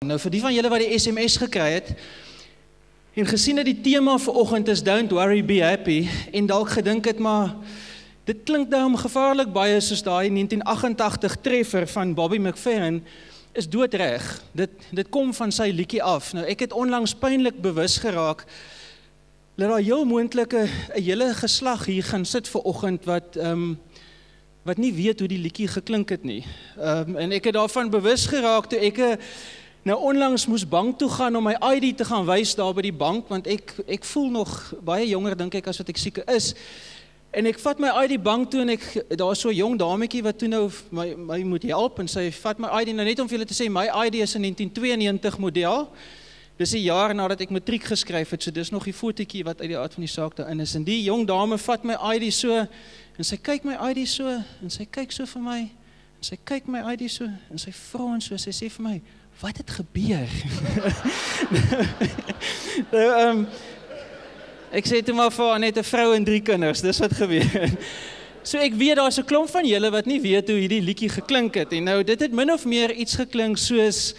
Nou vir die van julle wat die SMS gekry het en gesien dat die tema vanoggend is Don't Worry, Be Happy en dalk gedink het maar dit klink daarom gevaarlik baie soos daai 1988 treffer van Bobby McFerrin is doodreg. Dit kom van sy liedjie af. Nou ek het onlangs pynlik bewus geraak dat daar heel moontlik 'n hele geslag hier gaan sit vanoggend wat nie weet hoe die liedjie geklink het nie. En ek het daarvan bewus geraak toe ek nou onlangs moes bank toe gaan om my ID te gaan wys daar by die bank, want ek voel nog baie jonger dink ek as wat ek seker is. En ek vat my ID bank toe en daar is so 'n jong dametjie wat toe nou my moet help en sy vat my ID nou net om vir julle te sê my ID is 'n 1992 model. Dis 'n jaar nadat ek matriek geskryf het, so dis nog die fotootjie wat uit die aard van die saak daarin is. En die jong dame vat my ID so en sy kyk my ID so en sy kyk so vir my en sy kyk my ID so en sy vra en so sy sê vir my wat het gebeur? Nou, ek sê toe maar vir haar net 'n vrou en 3 kinders, dis wat gebeur. So ek weet daar's 'n klomp van julle wat nie weet hoe hierdie liedjie geklink het en nou dit het min of meer iets geklink soos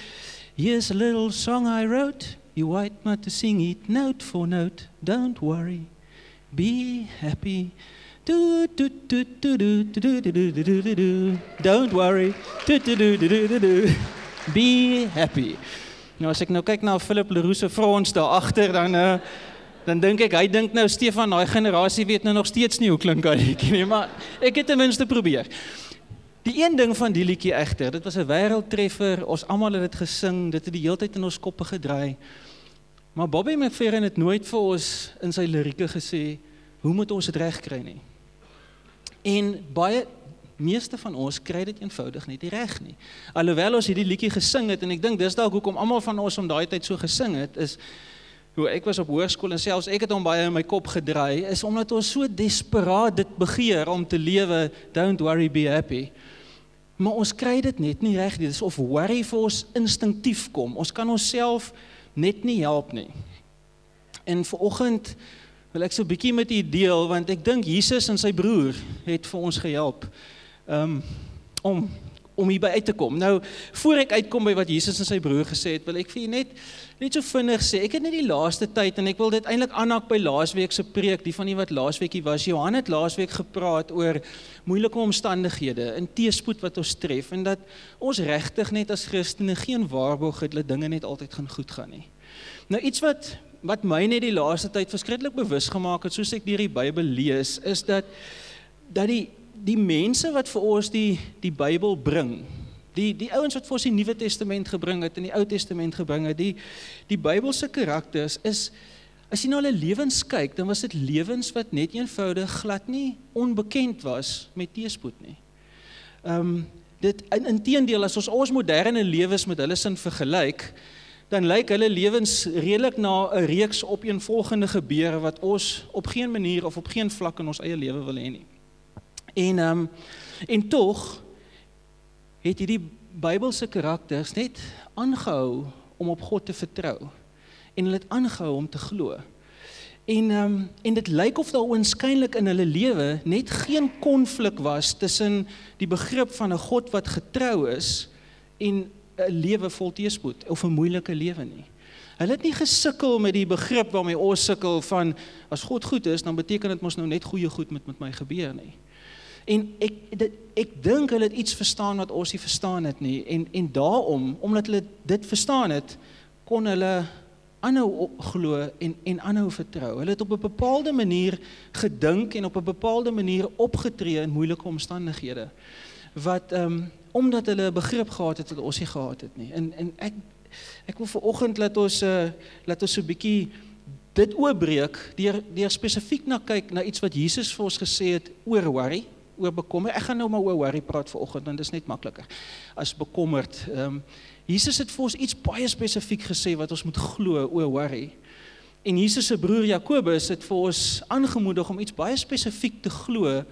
here's a little song I wrote, you white not to sing it note for note, don't worry, be happy. Do do do do do do do do do do do. Don't worry. Do do do do do do. Be happy. Nou as ek nou kyk na Philip Leroux se frons daar agter dan dink ek hy dink nou Stefan daai generasie weet nou nog steeds nie hoe klink hy liedjie nie, maar ek het ten minste probeer. Die een ding van die liedjie egter, dit was 'n wêreldtreffer, ons almal het dit gesing, dit het die hele tyd in ons koppe gedraai. Maar Bobby McFerrin het nooit vir ons in sy lirieke gesê hoe moet ons dit regkry nie. En meeste van ons kry dit eenvoudig net nie reg nie. Alhoewel ons hierdie liedjie gesing het en ek dink dis dalk hoekom almal van ons om daai tyd so gesing het is hoe ek was op hoërskool en selfs ek het hom baie in my kop gedraai is omdat ons so desperaat dit begeer om te lewe don't worry be happy. Maar ons kry dit net nie reg nie. Dis of worry vir ons instinktief kom. Ons kan onsself net nie help nie. En vanoggend wil ek so 'n bietjie met u deel want ek dink Jesus en sy broer het vir ons gehelp om hierby uit te kom. Nou, voor ek uitkom by wat Jesus en sy broer gesê het, wil ek vir julle net so vinnig sê, ek het net die laaste tyd, en ek wil dit eintlik aanhaak by laasweek se preek, die van die wat laasweekie was, Johan het laasweek gepraat oor moeilike omstandighede, en teëspoed wat ons tref, en dat ons regtig net as Christene geen waarborg het, dat dinge net altyd gaan goed gaan nie. Nou iets wat my net die laaste tyd verskriklik bewus gemaak het, soos ek deur die Bybel lees, is dat die mense wat vir ons die Bybel bring, die ouens wat vir ons die Nuwe Testament gebring het en die Ou Testament gebring het, die Bybelse karakters is, as jy na hulle lewens kyk, dan was dit lewens wat net eenvoudig glad nie onbekend was met teëspoed nie. Inteendeel, as ons moderne lewens met hulle sin vergelyk, dan lyk hulle lewens redelik na 'n reeks opeenvolgende gebeure wat ons op geen manier of op geen vlak in ons eie lewe wil hê nie. En tog het hierdie Bybelse karakters net aangehou om op God te vertrou en hulle het aangehou om te glo. En dit lyk of daar oënskynlik in hulle lewe net geen konflik was tussen die begrip van 'n God wat getrou is en 'n lewe vol teëspoed of 'n moeilike lewe nie. Hulle het nie gesukkel met die begrip waarmee ons sukkel van as God goed is, dan beteken dit mos nou net goeie goed met my gebeur nie. En ek dink hulle het iets verstaan wat ons nie verstaan het nie, en daarom, omdat hulle dit verstaan het, kon hulle aanhou glo en aanhou vertrou. Hulle het op 'n bepaalde manier gedink en op 'n bepaalde manier opgetree in moeilike omstandighede, wat, omdat hulle 'n begrip gehad het wat ons nie gehad het nie. En ek wil vanoggend laat ons so 'n bietjie dit oopbreek, deur spesifiek kyk na iets wat Jesus vir ons gesê het oor worry, oor bekommer. Ek gaan nou maar oor worry praat vanoggend, want dit is net makliker as bekommerd. Jesus het vir ons iets baie spesifiek gesê wat ons moet glo oor worry. En Jesus se broer Jakobus het vir ons aangemoedig om iets baie spesifiek te glo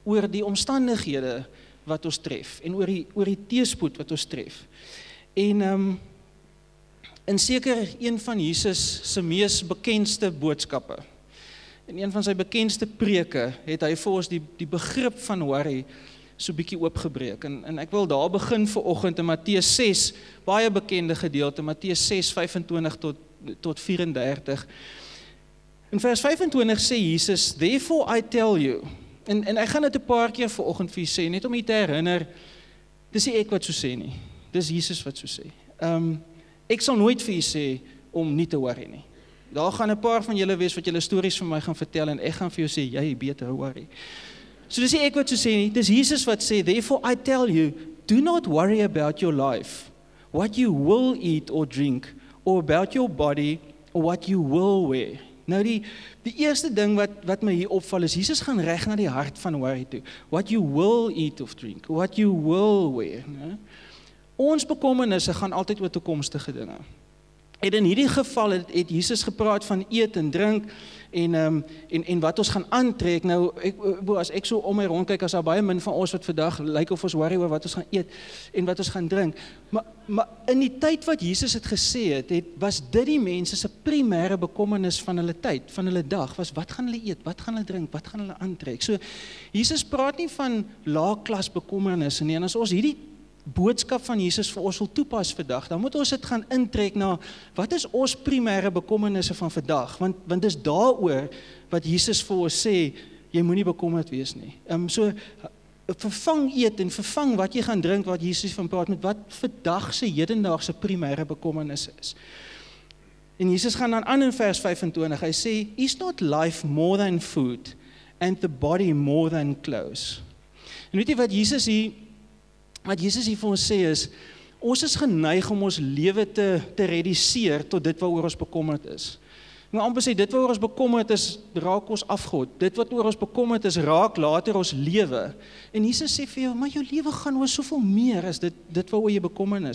oor die omstandighede wat ons tref en oor die teëspoed wat ons tref. En in seker een van Jesus se mees bekendste boodskappe, in een van sy bekendste preke, het hy vir ons die begrip van worry so bietjie oopgebreek. En ek wil daar begin vanoggend in Matteus 6, baie bekende gedeelte, Matteus 6, 25 tot 34. In vers 25 sê Jesus, therefore I tell you, en ek gaan dit 'n paar keer vanoggend vir julle sê, net om julle te herinner, dis nie ek wat so sê nie, dis Jesus wat so sê. Ek sal nooit vir julle sê om nie te worry nie. Daar gaan 'n paar van julle wees wat julle stories vir my gaan vertel en ek gaan vir jou sê, jy beter worry. So dis nie ek wat so sê nie, dis Jesus wat sê, therefore I tell you, do not worry about your life, what you will eat or drink, or about your body, or what you will wear. Nou die eerste ding wat my hier opval is, Jesus gaan reg na die hart van worry toe. What you will eat of drink, what you will wear. Ne? Ons bekommernisse gaan altyd oor toekomstige dinge. En in hierdie geval het Jesus gepraat van eet en drink en wat ons gaan aantrek. Nou, as ek so om my rond kyk, as daar baie min van ons wat vandag lyk of ons worry oor wat ons gaan eet en wat ons gaan drink. Maar in die tyd wat Jesus het gesê het, was dit die mense se primêre bekommernis van hulle tyd, van hulle dag, was wat gaan hulle eet, wat gaan hulle drink, wat gaan hulle aantrek. So, Jesus praat nie van laagklas bekommernisse nie, en as ons hierdie boodskap van Jesus vir ons wil toepas vandag, dan moet ons dit gaan intrek na, wat is ons primêre bekommernisse van vandag, want dis daaroor wat Jesus vir ons sê, jy moenie bekommerd wees nie. So, vervang eet en vervang wat jy gaan drink, wat Jesus van praat, met wat vandag se hedendaagse primêre bekommernisse is. En Jesus gaan dan aan in vers 25, hy sê, is not life more than food, and the body more than clothes. En weet jy wat Jesus hier vir ons sê is, ons is geneig om ons lewe te reduseer tot dit waaroor ons bekommerd is. Ek wil amper sê, dit waaroor ons bekommerd is, raak ons afgod. Dit wat oor ons bekommerd is, raak later ons lewe. En Jesus sê vir jou, maar jou lewe gaan oor soveel meer as dit waaroor jy bekommerd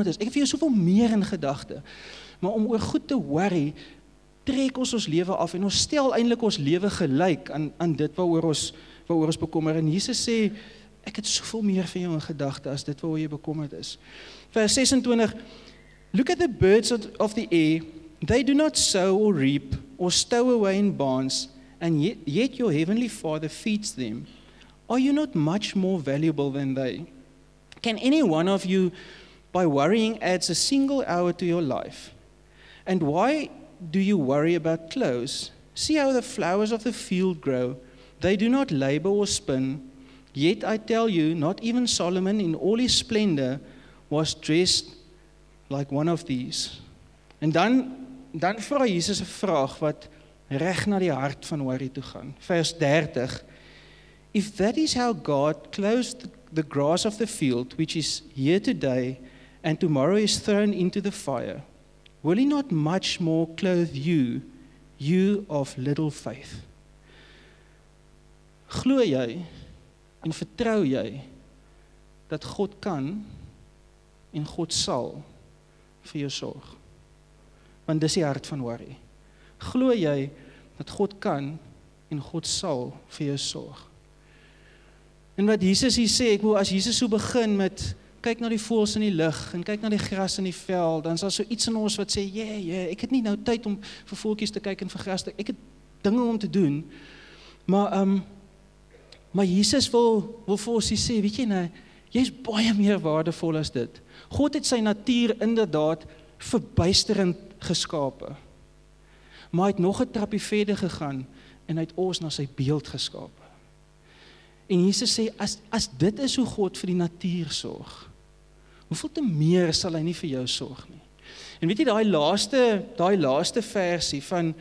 is. Ek het vir jou soveel meer in gedagte. Maar om oor goed te worry, trek ons lewe af en ons stel eintlik ons lewe gelyk aan dit waaroor ons bekommer. En Jesus sê, ek het soveel meer vir jou in gedagte as dit waaroor jy bekommerd is. Vers 26, look at the birds of the air, they do not sow or reap or stow away in barns, and yet your heavenly Father feeds them. Are you not much more valuable than they? Can any one of you, by worrying, adds a single hour to your life? And why do you worry about clothes? See how the flowers of the field grow. They do not labor or spin. Yet I tell you, not even Solomon in all his splendor was dressed like one of these. En dan vra Jesus 'n vraag wat reg na die hart van worry toe gaan. Vers 30. If that is how God clothes the grass of the field, which is here today and tomorrow is thrown into the fire, will he not much more clothe you, you of little faith? Glo jy en vertrou jy dat God kan en God sal vir jou sorg? Want dis die hart van worry. Glo jy dat God kan en God sal vir jou sorg? En wat Jesus hier sê, ek wil as Jesus so begin met kyk na die voëls in die lug en kyk na die gras in die veld, dan is daar so iets in ons wat sê, ek het nie nou tyd om vir voeltjies te kyk en vir gras te, ek het dinge om te doen. Maar Jesus wil vir ons sê, weet jy nou, jy is baie meer waardevol as dit. God het sy natuur inderdaad verbuisterend geskape. Maar hy het nog 'n trappie verder gegaan en hy het ons na sy beeld geskape. En Jesus sê, as dit is hoe God vir die natuur sorg, hoeveel te meer sal hy nie vir jou sorg nie. En weet jy, daai laaste versie van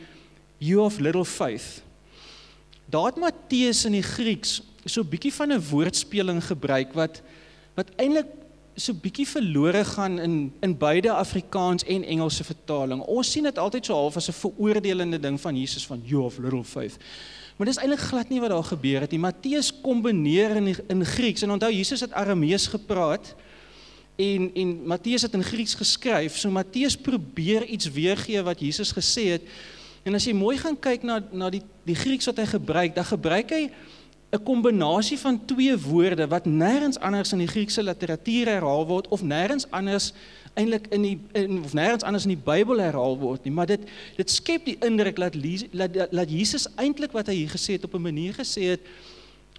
You of Little Faith, daar het Matteus in die Grieks so bietjie van 'n woordspeling gebruik wat eintlik so bietjie verlore gaan in beide Afrikaans en Engelse vertaling. Ons sien dit altyd so half as 'n veroordelende ding van Jesus van You of Little Faith. Maar dis eintlik glad nie wat daar gebeur het nie. Matteus kombineer in Grieks en onthou Jesus het Aramees gepraat en Matteus het in Grieks geskryf. So Matteus probeer iets weergee wat Jesus gesê het. En as jy mooi gaan kyk na die Grieks wat hy gebruik, dan gebruik hy 'n kombinasie van twee woorde wat nêrens anders in die Griekse literatuur herhaal word of nêrens anders eintlik nêrens anders in die Bybel herhaal word nie, maar dit skep die indruk dat Jesus eintlik wat hy hier gesê het op 'n manier gesê het,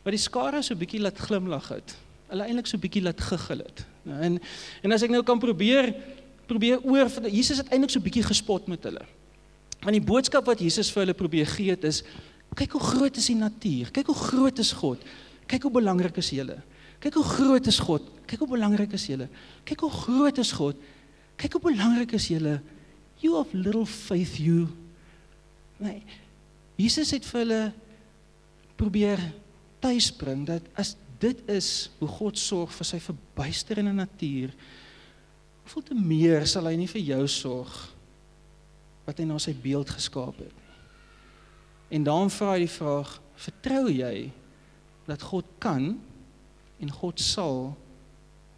wat die skare so bietjie laat glimlag het. Hulle eintlik so bietjie laat giggel het. En as ek nou kan probeer oor, Jesus het eintlik so bietjie gespot met hulle. Want die boodskap wat Jesus vir hulle probeer gee het is, kyk hoe groot is die natuur, kyk hoe groot is God, kyk hoe belangrik is julle. Kyk hoe groot is God, kyk hoe belangrik is julle. Kyk hoe groot is God, kyk hoe belangrik is julle. You of little faith, you. Nee, Jesus het vir hulle probeer tuisbring, dat as dit is hoe God sorg vir sy verbuisterende natuur, hoeveel te meer sal hy nie vir jou sorg, wat hy na sy beeld geskaap het. En daarom vra hy die vraag, vertrou jy, dat God kan, en God sal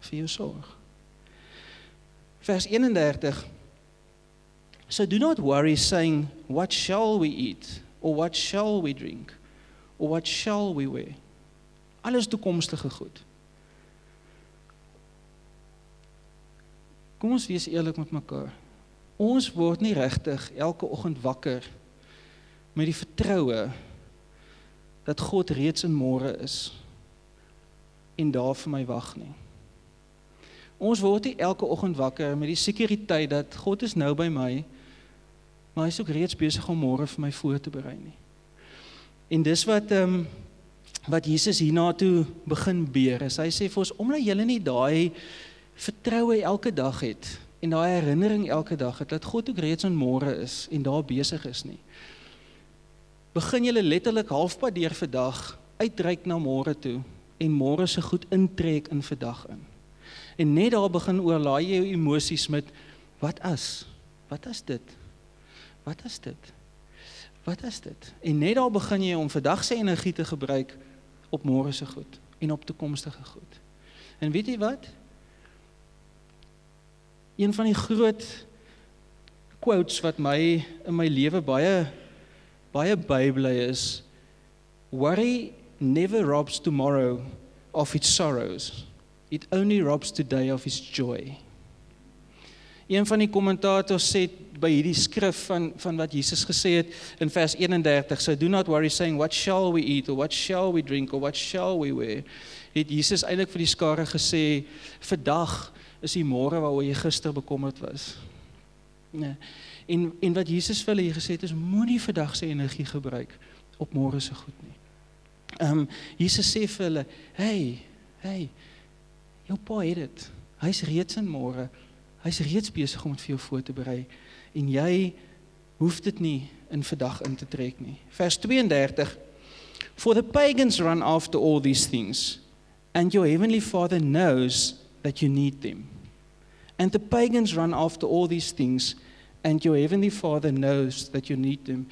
vir jou sorg. Vers 31, so do not worry saying, what shall we eat, or what shall we drink, or what shall we wear? Alles toekomstige goed. Kom ons wees eerlik met mekaar. Ons word nie regtig elke oggend wakker met die vertroue dat God reeds in môre is en daar vir my wag nie. Ons word nie elke oggend wakker met die sekuriteit dat God is nou by my, maar hy is ook reeds besig om môre vir my voor te berei nie. En dis wat Jesus hierna toe begin beer is. Hy sê vir ons, omdat julle nie daai vertroue elke dag het, en daai herinnering elke dag het, dat God ook reeds in môre is, en daar besig is nie. Begin julle letterlik halfpad deur vandag, uitreik na môre toe, en môre se goed intrek in vandag in. En net daar begin oorlaai jy jou emosies met, wat as dit? Wat is dit? Wat is dit? En net daar begin jy om vandag se energie te gebruik op môre se goed en op toekomstige goed. En weet jy wat? Een van die groot quotes wat my in my lewe baie bybly is, worry never robs tomorrow of its sorrows. It only robs today of its joy. Een van die kommentators sê by hierdie skrif van wat Jesus gesê het in vers 31, so do not worry saying, what shall we eat, or what shall we drink, or what shall we wear, het Jesus eintlik vir die skare gesê, vandag is die môre waaroor jy gister bekommerd was. Nee. En wat Jesus vir hulle hier gesê het is, moenie vandag se energie gebruik op môre se goed nie. Jesus sê vir hulle, hey, jou pa het dit, hy's reeds in môre, hy's reeds besig om dit vir jou voor te berei, en jy hoef dit nie in vandag in te trek nie. Vers 32, for the pagans run after all these things, and your heavenly Father knows that you need them. And the pagans run after all these things, and your heavenly Father knows that you need them.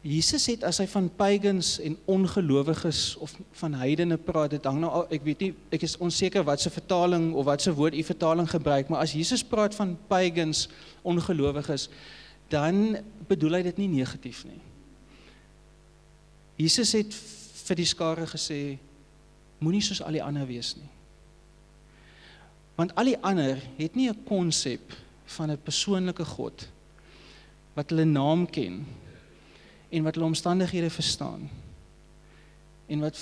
Jesus het, as hy van pagans en ongelowiges of van heidene praat, dit hang nou, ek weet nie, ek is onseker wat se vertaling of wat se woord u vertaling gebruik, maar as Jesus praat van pagans, ongelowiges, dan bedoel hy dit nie negatief nie. Jesus het vir die skare gesê, moenie soos al die ander wees nie. Want al die ander het nie 'n konsep van 'n persoonlike God, wat hulle naam ken, en wat hulle omstandighede verstaan, en wat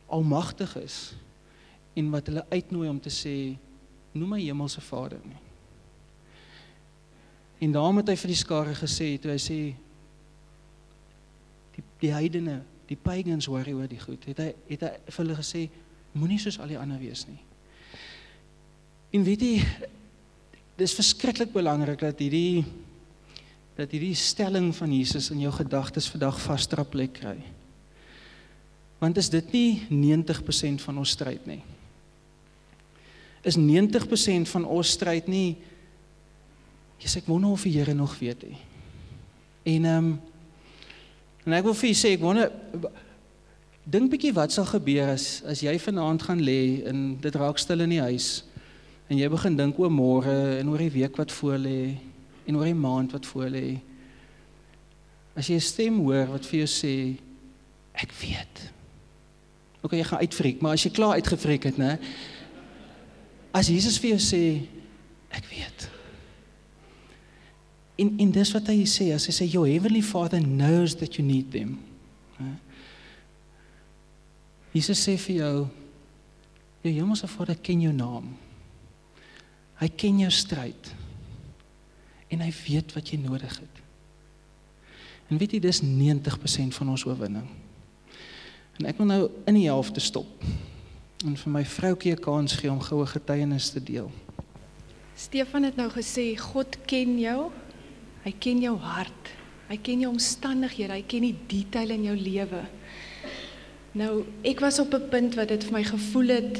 almagtig is, en wat hulle uitnooi om te sê, noem my hemelse Vader nie. En daarom het hy vir die skare gesê, toe hy sê, die heidene, die pagans worry oor die goed, het hy vir hulle gesê, moenie soos al die ander wees nie. En weet jy, dit is verskriklik belangrik dat hierdie stelling van Jesus in jou gedagtes vandag vasdra plek kry. Want is dit nie 90% van ons stryd nie? Is 90% van ons stryd nie, ek wonder of die Here nog weet nie. En ek wil vir jy sê, dink bietjie wat sal gebeur as jy vanaand gaan lê en dit raak stil in die huis, en jy begin dink oor môre en oor die week wat voor lê en oor die maand wat voor lê. As jy 'n stem hoor wat vir jou sê, ek weet. Ok, jy gaan uitfriek, maar as jy klaar uitgefriek het, né? As Jesus vir jou sê, ek weet. En dis wat hy sê, as hy sê, your heavenly Father knows that you need them. Jesus sê vir jou hemelse Vader ken jou naam. Hy ken jou stryd. En hy weet wat jy nodig het. En weet jy, dis 90% van ons oorwinning. En ek wil nou in die helfte stop. En vir my vroukie 'n kans gee om goue getuienis te deel. Stefan het nou gesê, God ken jou, hy ken jou hart, hy ken jou omstandighede, hy ken die detail in jou lewe. Nou, ek was op 'n punt wat dit vir my gevoel het,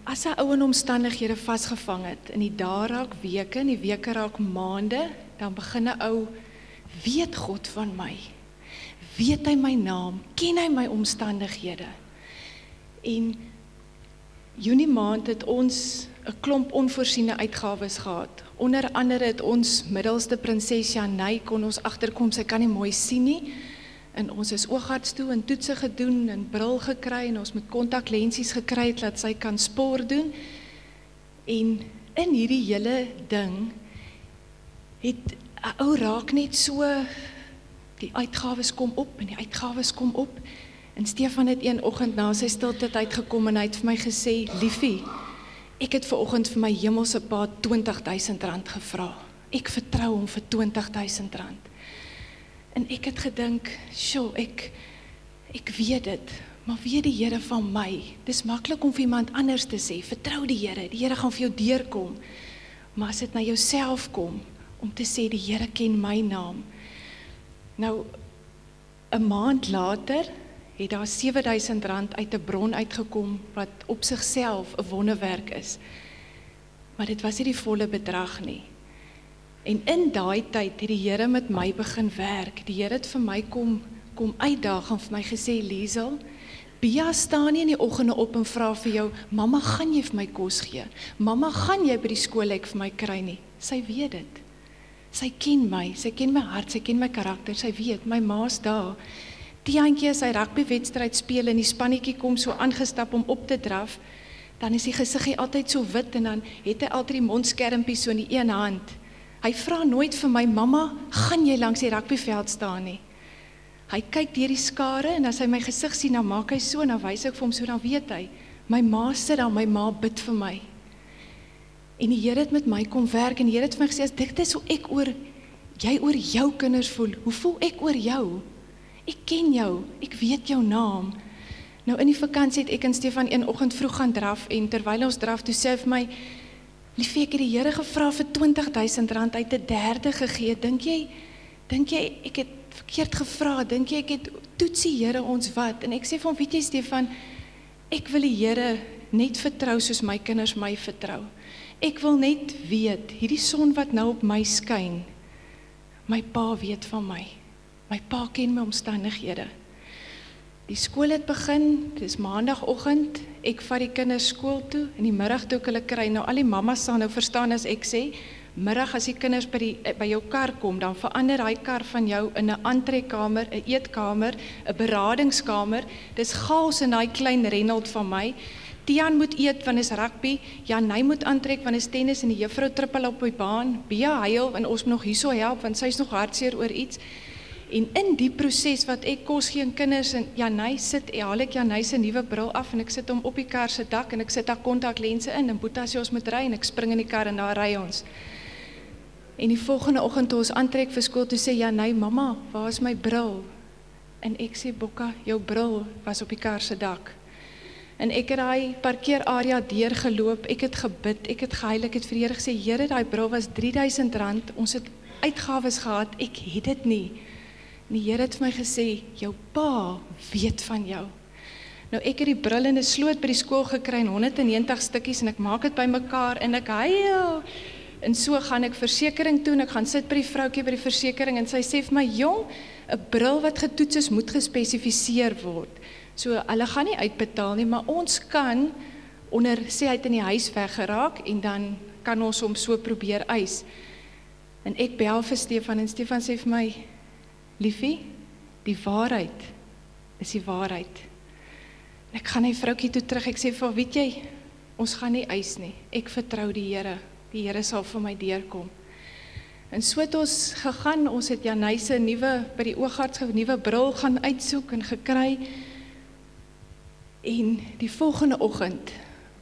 as 'n ou in omstandighede vasgevang het, in die dae raak weke, in die weke raak maande, dan begin 'n ou, weet God van my? Weet hy my naam? Ken hy my omstandighede? En Junie maand het ons 'n klomp onvoorsiene uitgawes gehad. Onder andere het ons middelste prinses Janey kon ons agterkom, sy kan nie mooi sien nie. En ons is oogarts toe en toetse gedoen en bril gekry en ons met kontaklensies gekry het dat sy kan sport doen. En in hierdie hele ding het 'n ou raak net so, die uitgawes kom op en die uitgawes kom op. En Stefan het een oggend na sy stilte uitgekom en hy het vir my gesê, liefie, ek het vanoggend vir my hemelse pa R20.000 gevra. Ek vertrou hom vir R20.000. En ek het gedink, sjoe, ek weet dit, maar weet die Here van my? Dis maklik om vir iemand anders te sê, vertrou die Here gaan vir jou deurkom. Maar as dit na jouself kom, om te sê die Here ken my naam. Nou, 'n maand later het daar R7.000 uit 'n bron uitgekom, wat op sigself 'n wonderwerk is. Maar dit was nie die volle bedrag nie. En in daai tyd het die Here met my begin werk. Die Here het vir my kom uitdaag en vir my gesê, Liesel, Bia staan nie in die oggende op en vra vir jou, mamma, gaan jy vir my kos gee? Mamma, gaan jy by die skool ek vir my kry nie? Sy weet dit. Sy ken my hart, sy ken my karakter, sy weet, my ma's daar. Die handjie as hy rugbywedstryd speel en die spannetjie kom so aangestap om op te draf, dan is die gesiggie altyd so wit en dan het hy altyd die mondskermpie so in die een hand. Hy vra nooit vir my, mamma, gaan jy langs die rugbyveld staan nie? Hy kyk deur die skare en as hy my gesig sien, dan maak hy so en dan wys ek vir hom so, dan weet hy, my ma sit daar, my ma bid vir my. En die Here het met my kom werk en die Here het vir my gesê, as dit is hoe ek jy oor jou kinders voel, hoe voel ek oor jou? Ek ken jou, ek weet jou naam. Nou in die vakansie het ek en Stefan een oggend vroeg gaan draf en terwyl ons draf, toe sê hy vir my, liefie, ek het die Here gevra vir R20.000 uit 'n derde gegee. Dink jy ek het verkeerd gevra? Dink jy ek het toetsie Here ons wat? En ek sê vir hom, weet jy Stefan, ek wil die Here net vertrou soos my kinders my vertrou. Ek wil net weet, hierdie son wat nou op my skyn, my pa weet van my. My pa ken my omstandighede. Die skool het begin, dit is maandagoggend, ek vat die kinders skool toe, in die middag toe ek hulle kry, nou al die mamas sal nou verstaan as ek sê, middag as die kinders by jou kar kom, dan verander hy kar van jou in 'n aantrekkamer, 'n eetkamer, 'n beradingskamer, dis chaos in daai klein Renault van my. Tian moet eet want is rugby, Janey moet aantrek want is tennis en die juffrou trippel op die baan, Bia huil en ons moet nog hierso help want sy is nog hartseer oor iets. En in die proses wat ek kos gee aan kinders en Janey haal ek Janey se nuwe bril af en ek sit hom op die kar se dak en ek sit daar kontaklense in en Boeta sê ons moet ry en ek spring in die kar en daar ry ons. En die volgende oggend toe ons aantrek vir skool toe sê Janey, mamma, waar is my bril? En ek sê Bokka, jou bril was op die kar se dak. En ek het daai parkeerarea deurgeloop, ek het gebid, ek het gehuil, ek het vir die Here gesê, Here, daai bril was R3.000, ons het uitgawes gehad, ek het dit nie. En die Here het vir my gesê, jou pa weet van jou. Nou ek het die bril in 'n sloot by die skool gekry en 190 stukkies en ek maak dit bymekaar en ek huil. En so gaan ek versekering toe en ek gaan sit by die vroutjie by die versekering en sy sê vir my, jong, 'n bril wat getoets is moet gespesifiseer word. So hulle gaan nie uitbetaal nie, maar ons kan sê hy het in die huis weggeraak en dan kan ons hom so probeer eis. En ek bel vir Stefan en Stefan sê vir my, liefie, die waarheid is die waarheid. En ek gaan na die vroutjie toe terug, ek sê vir haar, weet jy, ons gaan nie eis nie, ek vertrou die Here sal vir my deurkom. En so het ons gegaan, ons het Janey se by die oogarts 'n nuwe bril gaan uitsoek en gekry. En die volgende oggend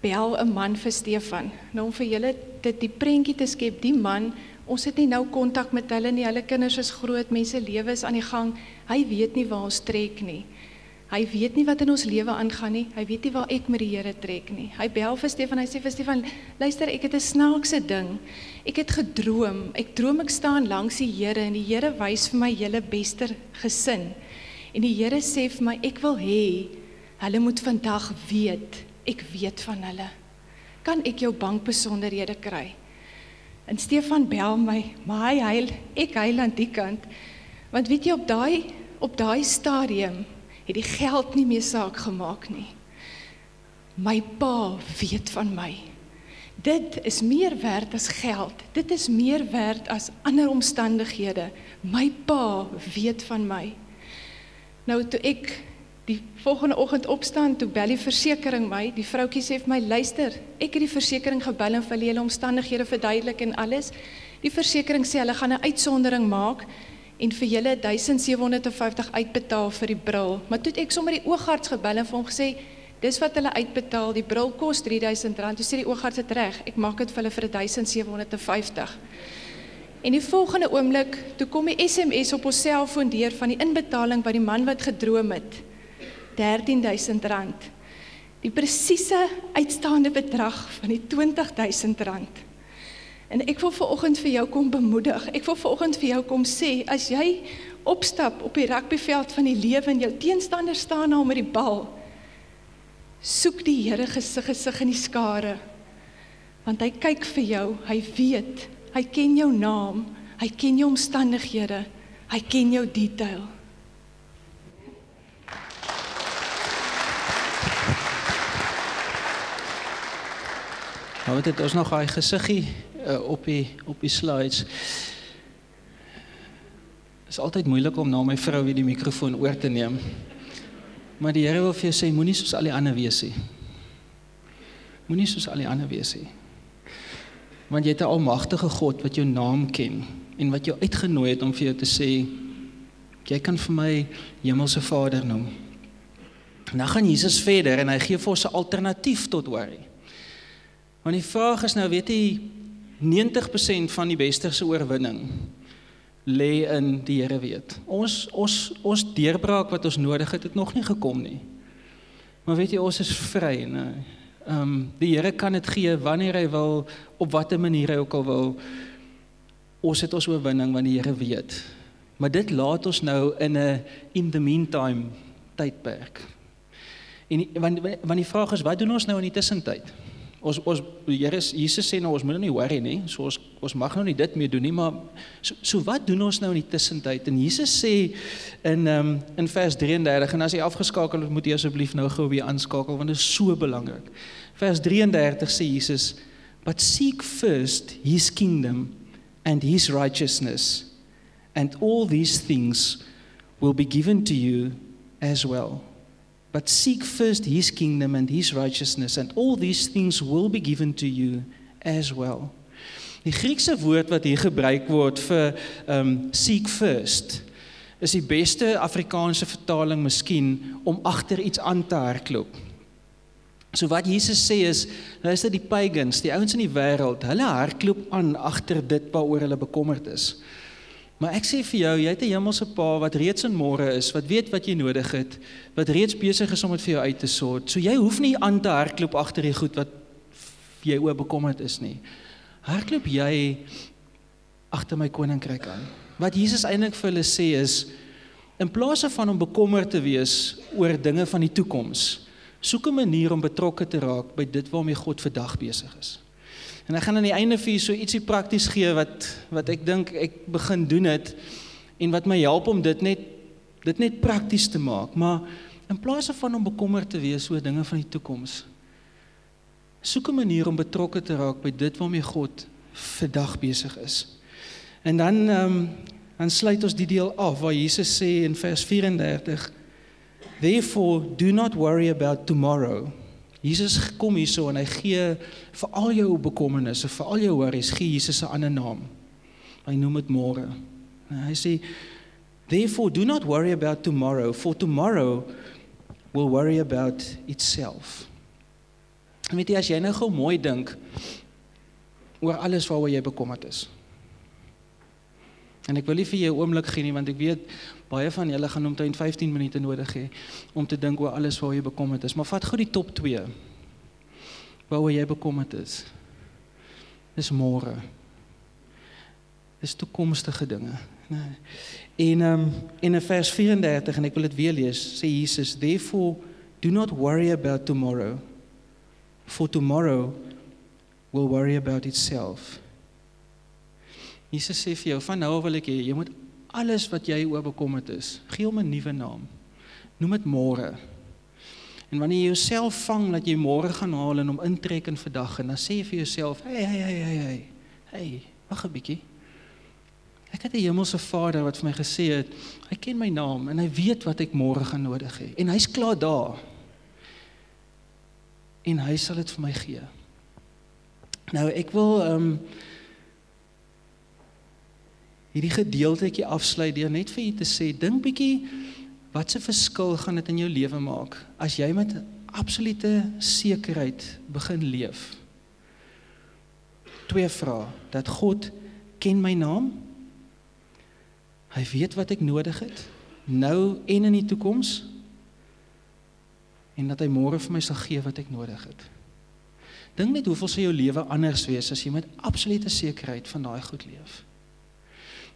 bel 'n man vir Stefan. Nou om vir julle die prentjie te skep, die man, ons het nie nou kontak met hulle nie, hulle kinders is groot, mense lewe is aan die gang, hy weet nie waar ons trek nie. Hy weet nie wat in ons lewe aangaan nie, hy weet nie waar ek met die Here trek nie. Hy bel vir Stefan, hy sê vir Stefan, luister, ek het 'n snaakse ding. Ek het gedroom, ek droom ek staan langs die Here en die Here wys vir my julle beste gesin. En die Here sê vir my, ek wil hê, hulle moet vandag weet, ek weet van hulle. Kan ek jou bankbesonderhede kry? En Stefan bel my, maar hy huil, ek huil aan die kant. Want weet jy, op daai stadium het die geld nie meer saak gemaak nie. My pa weet van my. Dit is meer werd as geld. Dit is meer werd as ander omstandighede. My pa weet van my. Nou toe ek die volgende oggend opstaan, toe bel die versekering my, die vroukie sê vir my, luister, ek het die versekering gebel en vir hulle omstandighede verduidelik en alles. Die versekering sê hulle gaan 'n uitsondering maak en vir julle 1750 uitbetaal vir die bril. Maar toe het ek sommer die oogarts gebel en vir hom gesê, dis wat hulle uitbetaal, die bril kos R3000, toe sê die oogarts het reg, ek maak dit vir hulle vir 1750. En die volgende oomblik, toe kom die SMS op ons selfoon deur van die inbetaling by die man wat gedroom het, R13.000. Die presiese uitstaande bedrag van die R20.000. En ek wil vanoggend vir jou kom bemoedig, ek wil vanoggend vir jou kom sê, as jy opstap op die rugbyveld van die lewe en jou teenstander staan daar met die bal, soek die Here gesig in die skare, want hy kyk vir jou, hy weet, hy ken jou naam, hy ken jou omstandighede, hy ken jou detail. Nou het ons nog daai gesiggie op die slides. Het is altyd moeilik om na my vrou weer die mikrofoon oor te neem. Maar die Here wil vir jou sê, moenie soos al die ander wees nie. Moenie soos al die ander wees nie. Want jy het 'n almagtige God wat jou naam ken en wat jou uitgenooi het om vir jou te sê, jy kan vir my Hemelse Vader noem. En dan gaan Jesus verder en hy gee vir ons 'n alternatief tot worry. Want die vraag is nou, weet jy, 90% van die westerse oorwinning lê in die Here weet. Ons deurbraak wat ons nodig het nog nie gekom nie. Maar weet jy, ons is vry. Die Here kan dit gee wanneer hy wil, op watter manier hy ook al wil. Ons het ons oorwinning want die Here weet. Maar dit laat ons nou in the meantime tydperk. Want die vraag is, wat doen ons nou in die tussentyd? Jesus sê nou, ons moet nou nie worry nie, so ons mag nou nie dit meer doen nie, maar so wat doen ons nou in die tussentyd? En Jesus sê in vers 33, en as jy afgeskakel het, moet jy asseblief nou gou weer aanskakel, want dit is so belangrik. Vers 33 sê Jesus, but seek first his kingdom and his righteousness, and all these things will be given to you as well. But seek first his kingdom and his righteousness, and all these things will be given to you as well. Die Griekse woord wat hier gebruik word vir seek first, is die beste Afrikaanse vertaling miskien om agter iets aan te hardloop. So wat Jesus sê is, luister, die pagans, die ouens in die wêreld, hulle hardloop aan agter dit waaroor hulle bekommerd is. Maar ek sê vir jou, jy het 'n hemelse Pa wat reeds in môre is, wat weet wat jy nodig het, wat reeds besig is om dit vir jou uit te sort. So jy hoef nie aan te hardloop agter die goed wat jy oor bekommerd is nie. Hardloop jy agter my koninkryk aan. Wat Jesus eintlik vir hulle sê is, in plaas van om bekommerd te wees oor dinge van die toekoms, soek 'n manier om betrokke te raak by dit waarmee God vandag besig is. En ek gaan aan die einde vir so ietsie prakties gee wat ek dink ek begin doen het en wat my help om dit net prakties te maak. Maar in plaas van om bekommerd te wees oor dinge van die toekoms, soek 'n manier om betrokke te raak by dit waarmee God vandag besig is. En dan sluit ons die deel af waar Jesus sê in vers 34, therefore do not worry about tomorrow. Jesus kom hier so en hy gee vir al jou bekommernisse, vir al jou worries, gee Jesus 'n ander naam. Hy noem dit môre. Hy sê, therefore do not worry about tomorrow, for tomorrow will worry about itself. En weet jy, as jy nou gou mooi dink oor alles waaroor jy bekommerd is. En ek wil nie vir jou 'n oomblik gee nie, want ek weet, baie van julle gaan omtrent 15 minute nodig hê om te dink oor alles waaroor jy bekommerd is. Maar vat gou die top 2 waaroor jy bekommerd is. Dis môre. Dis toekomstige dinge. En in vers 34, en ek wil dit weer lees, sê Jesus, therefore do not worry about tomorrow, for tomorrow will worry about itself. Jesus sê vir jou, van nou wil ek hê, jy moet alles wat jy oor bekommerd is, gee hom 'n nuwe naam. Noem dit môre. En wanneer jy jouself vang dat jy môre gaan haal en hom intrek in vandag, en dan sê jy vir jouself, hey, wag 'n bietjie. Ek het 'n hemelse Vader wat vir my gesê het, hy ken my naam en hy weet wat ek môre gaan nodig hê. En hy's klaar daar. En hy sal dit vir my gee. Nou ek wil hierdie gedeeltetjie afsluit deur net vir u te sê, dink bietjie, wat se verskil gaan dit in jou lewe maak as jy met absolute sekerheid begin leef? 2 vrae, dat God ken my naam, hy weet wat ek nodig het, nou en in die toekoms, en dat hy môre vir my sal gee wat ek nodig het. Dink net hoeveel sal jou lewe anders wees as jy met absolute sekerheid van daai goed leef.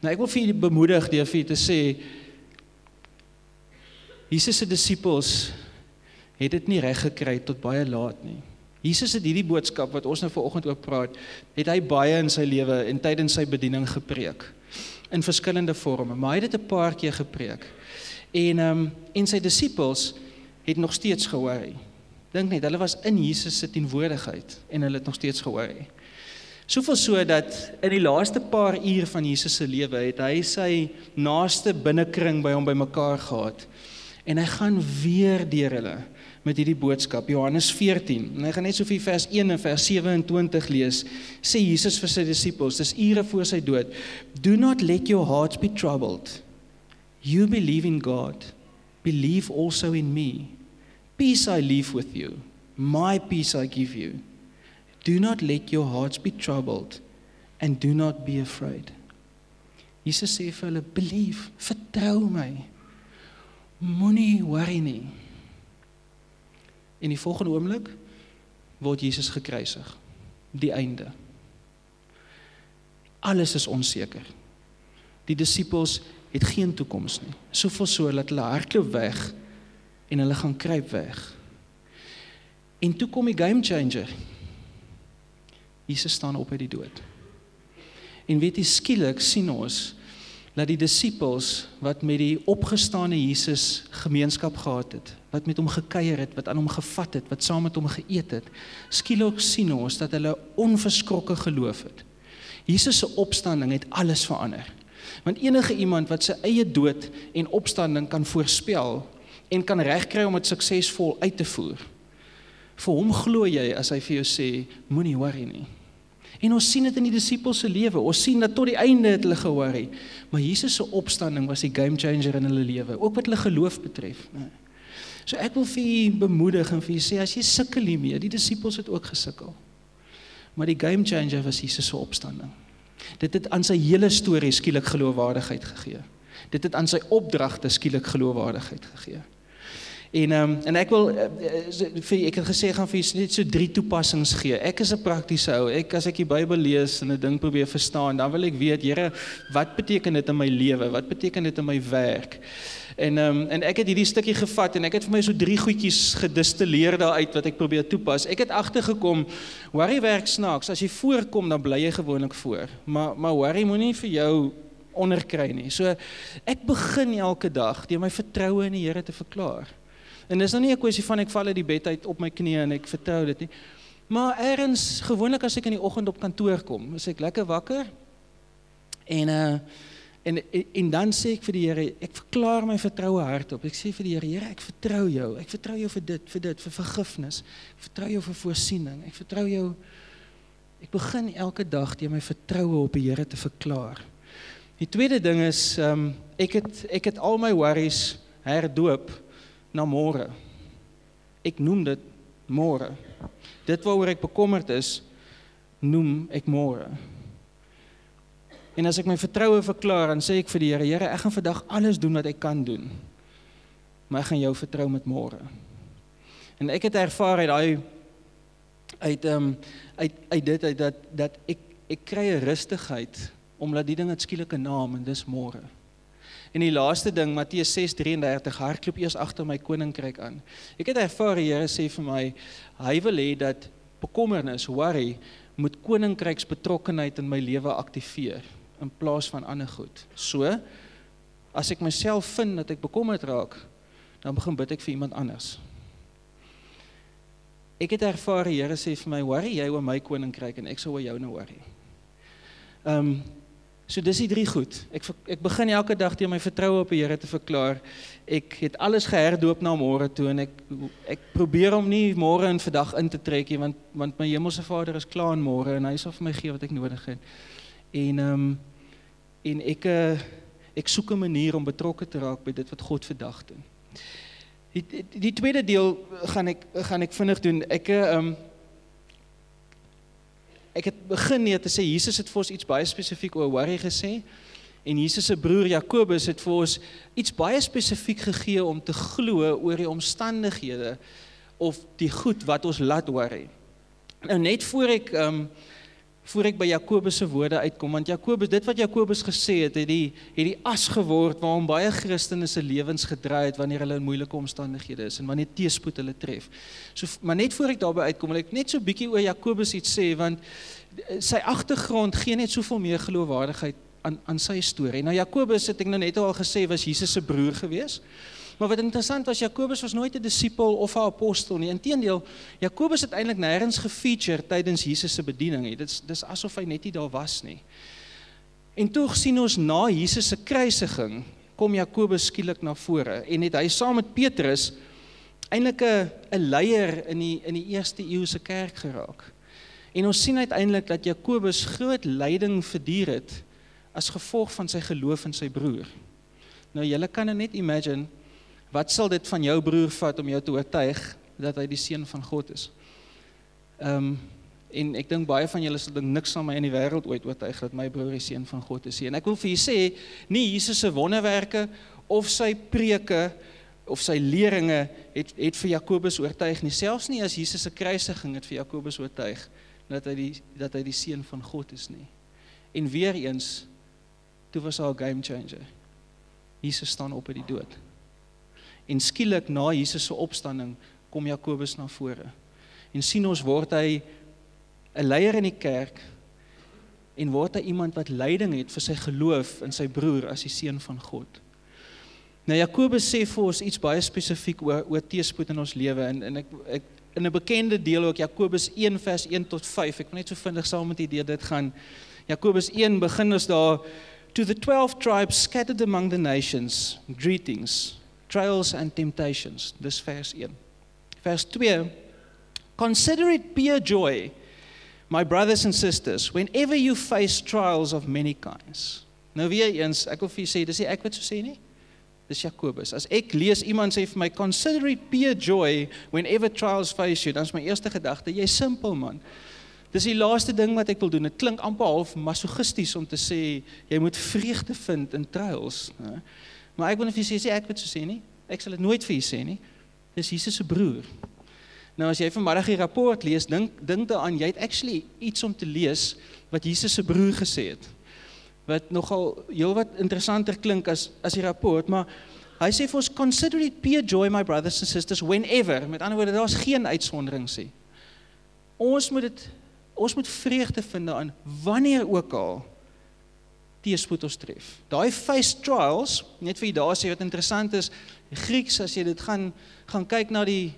Nou ek wil vir julle bemoedig deur vir julle te sê, Jesus se disippels het dit nie reg gekry tot baie laat nie. Jesus het hierdie boodskap wat ons nou vanoggend oor praat, het hy baie in sy lewe en tydens sy bediening gepreek, in verskillende vorme, maar hy het dit 'n paar keer gepreek. En sy disippels het nog steeds gehoor. Dink net, hulle was in Jesus se teenwoordigheid en hulle het nog steeds gehoor. Soveel so dat in die laaste paar uur van Jesus se lewe het hy sy naaste binnekring by hom bymekaar gehad. En hy gaan weer deur hulle met hierdie boodskap, Johannes 14. En hy gaan net so vir vers 1 en vers 27 lees, sê Jesus vir sy disippels, dis ure voor sy dood, do not let your hearts be troubled. You believe in God, believe also in me. Peace I leave with you, my peace I give you. Do not let your hearts be troubled, and do not be afraid. Jesus sê vir hulle, believe, vertrou my, moenie worry nie. En die volgende oomblik word Jesus gekruisig, die einde. Alles is onseker. Die disippels het geen toekoms nie, soveel so dat hulle hardloop weg, en hulle gaan kruip weg. En toe kom die game changer. Jesus staan op uit die dood. En weet jy, skielik sien ons, dat die disippels, wat met die opgestane Jesus gemeenskap gehad het, wat met hom gekuier het, wat aan hom gevat het, wat saam met hom geëet het, skielik sien ons, dat hulle onverskrokke geloof het. Jesus se opstanding het alles verander. Want enige iemand wat sy eie dood en opstanding kan voorspel, en kan regkry om dit suksesvol uit te voer. Vir hom glo jy as hy vir jou sê, moenie worry nie. En ons sien dit in die disippels se lewe, ons sien dat tot die einde het hulle geworry, maar Jesus se opstanding was die game changer in hulle lewe, ook wat hulle geloof betref. So ek wil vir julle bemoedig en vir julle sê, as jy sukkel hiermee, die disippels het ook gesukkel, maar die game changer was Jesus se opstanding. Dit het aan sy hele storie skielik geloofwaardigheid gegee. Dit het aan sy opdragte skielik geloofwaardigheid gegee. En ek wil, ek het gesê, ek gaan vir jy net so 3 toepassings gee. Ek is 'n praktiese ou, as ek die Bybel lees en 'n ding probeer verstaan, dan wil ek weet, Here, wat beteken dit in my lewe? Wat beteken dit in my werk? En ek het hierdie stukkie gevat, en ek het vir my so 3 goedjies gedistilleer daaruit, wat ek probeer toepas. Ek het agtergekom, worry werk snaaks, as jy voorkom, dan bly jy gewoonlik voor. Maar worry moenie vir jou onderkry nie. So, ek begin elke dag deur my vertroue in die Here te verklaar. En dis nou nie 'n kwessie van ek val uit die bed uit op my knieë en ek vertrou dit nie. Maar ergens, gewoonlik as ek in die oggend op kantoor kom, is ek lekker wakker. En dan sê ek vir die Here, ek verklaar my vertroue hardop. Ek sê vir die Here, ek vertrou jou vir dit, vir vergifnis. Ek vertrou jou vir voorsiening. Ek vertrou jou. Ek begin elke dag deur my vertroue op die Here te verklaar. Die tweede ding is, ek het al my worries herdoop na môre. Ek noem dit môre. Dit waaroor ek bekommerd is, noem ek môre. En as ek my vertroue verklaar, dan sê ek vir die Here, Here, ek gaan vandag alles doen wat ek kan doen, maar ek gaan jou vertrou met môre. En ek het ervaar dat ek kry 'n rustigheid, omdat die ding het skielik 'n naam, en dis môre. En die laaste ding, Matteus 6:33, hardloop eers agter my koninkryk aan. Ek het ervaar, die Here sê vir my, hy wil hê dat bekommernis, worry, moet koninkryksbetrokkenheid in my lewe aktiveer, in plaas van ander goed. So, as ek myself vind dat ek bekommerd raak, dan begin bid ek vir iemand anders. Ek het ervaar, die Here sê vir my, worry jy oor my koninkryk, en ek sal oor jou nou worry. So dis die 3 goed. Ek begin elke dag deur my vertroue op die Here te verklaar. Ek het alles geherdoop na môre toe, en ek probeer om nie môre en vandag in te trek nie, want my hemelse Vader is klaar in môre, en hy sal vir my gee wat ek nodig het. En ek soek 'n manier om betrokke te raak by dit wat God vandag doen. Die tweede deel gaan ek vinnig doen. Ek het begin neer te sê, Jesus het vir ons iets baie spesifiek oor worry gesê, en Jesus se broer Jakobus het vir ons iets baie spesifiek gegee om te glo oor die omstandighede, of die goed wat ons laat worry. Nou net voor ek by Jakobus se woorde uitkom, want dit wat Jakobus gesê het die as geword, waarom baie Christene se lewens gedraai het, wanneer hulle in moeilike omstandighede is, en wanneer teëspoed hulle tref. Maar net voor ek daarby uitkom, wil ek net so bietjie oor Jakobus iets sê, want sy agtergrond gee net soveel meer geloofwaardigheid aan sy storie. Nou Jakobus, het ek nou net al gesê, was Jesus se broer gewees. Maar wat interessant was, Jakobus was nooit 'n disipel of 'n apostel nie. Inteendeel, Jakobus het eintlik nêrens gefeature tydens Jesus se bediening nie. Dis asof hy net nie daar was nie. En tog sien ons na Jesus se kruisiging, kom Jakobus skielik na vore, en het hy saam met Petrus eintlik 'n leier in die eerste eeu se kerk geraak. En ons sien uiteindelik dat Jakobus groot lyding verduur het as gevolg van sy geloof in sy broer. Nou julle kan net imagine, wat sal dit van jou broer vat om jou te oortuig dat hy die seun van God is? En ek dink baie van julle sal dink, niks sal my in die wêreld ooit oortuig dat my broer die seun van God is. En ek wil vir julle sê, nie Jesus se wonderwerke of sy preke of sy leringe het vir Jakobus oortuig nie. Selfs nie as Jesus se kruisiging het vir Jakobus oortuig dat hy die seun van God is nie. En weer eens, toe was hy 'n game changer. Jesus staan op uit die dood. En skielik na Jesus se opstanding kom Jakobus na vore. En sien ons, word hy 'n leier in die kerk, en word hy iemand wat leiding het vir sy geloof in sy broer as die seun van God. Nou Jakobus sê vir ons iets baie spesifiek oor teëspoed in ons lewe, en ek in 'n bekende deel ook Jakobus 1 vers 1 tot 5. Ek wil net so vinnig saam met julle dit gaan. Jakobus 1 begin ons daar, to the 12 tribes scattered among the nations, greetings, trials and temptations. Dis vers 1. Vers 2, consider it pure joy, my brothers and sisters, whenever you face trials of many kinds. Nou weer eens, ek wil vir julle sê, dis nie ek wat so sê nie, dis Jakobus. As ek lees, iemand sê vir my, consider it pure joy, whenever trials face you, dan is my eerste gedagte, jy simpel man. Dis die laaste ding wat ek wil doen. Het klink amper half masochisties om te sê, jy moet vreugde vind in trials. Maar ek wil vir julle sê, ek weet so sê nie, ek sal dit nooit vir julle sê nie, dis Jesus se broer. Nou as jy vanmiddag die rapport lees, dink daaraan, jy het actually iets om te lees, wat Jesus se broer gesê het, wat nogal heel wat interessanter klink as die rapport, maar hy sê vir ons, consider it pure joy, my brothers and sisters, whenever, met ander woorde, daar is geen uitsondering sê. Ons moet vreugde vind aan, wanneer ook al, teëspoed ons tref. Daai face trials, net vir jy daar sê, wat interessant is, Grieks, as jy dit gaan kyk na die